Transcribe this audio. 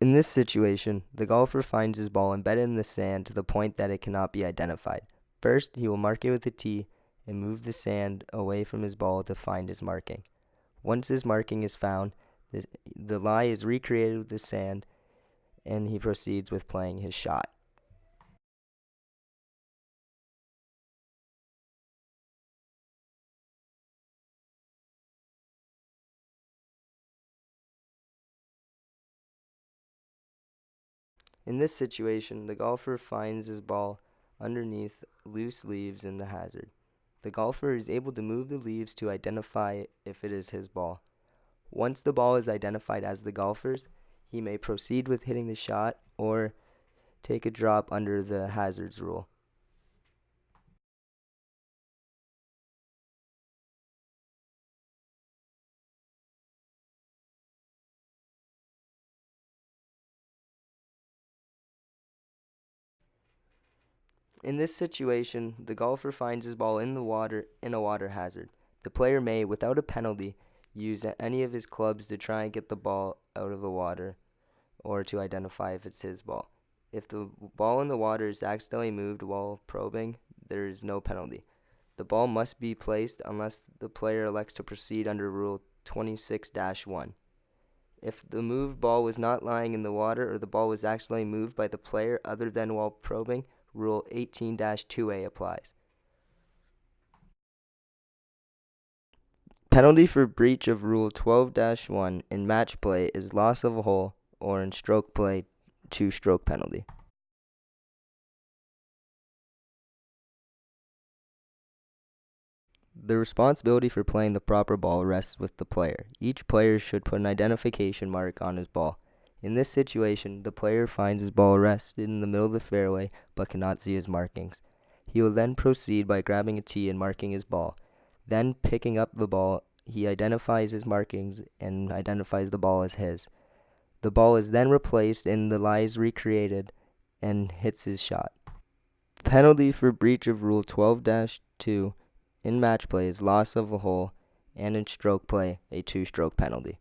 In this situation, the golfer finds his ball embedded in the sand to the point that it cannot be identified. First, he will mark it with a tee and move the sand away from his ball to find his marking. Once his marking is found, the lie is recreated with the sand, and he proceeds with playing his shot. In this situation, the golfer finds his ball underneath loose leaves in the hazard. The golfer is able to move the leaves to identify if it is his ball. Once the ball is identified as the golfer's, he may proceed with hitting the shot or take a drop under the hazards rule. In this situation, the golfer finds his ball in the water in a water hazard. The player may, without a penalty, use any of his clubs to try and get the ball out of the water or to identify if it's his ball. If the ball in the water is accidentally moved while probing, there is no penalty. The ball must be placed unless the player elects to proceed under Rule 26-1. If the moved ball was not lying in the water or the ball was accidentally moved by the player other than while probing, Rule 18-2A applies. Penalty for breach of Rule 12-1 in match play is loss of a hole, or in stroke play, 2-stroke penalty. The responsibility for playing the proper ball rests with the player. Each player should put an identification mark on his ball. In this situation, the player finds his ball rested in the middle of the fairway but cannot see his markings. He will then proceed by grabbing a tee and marking his ball. Then, picking up the ball, he identifies his markings and identifies the ball as his. The ball is then replaced and the lie is recreated and hits his shot. Penalty for breach of Rule 12-2 in match play is loss of a hole, and in stroke play, a 2-stroke penalty.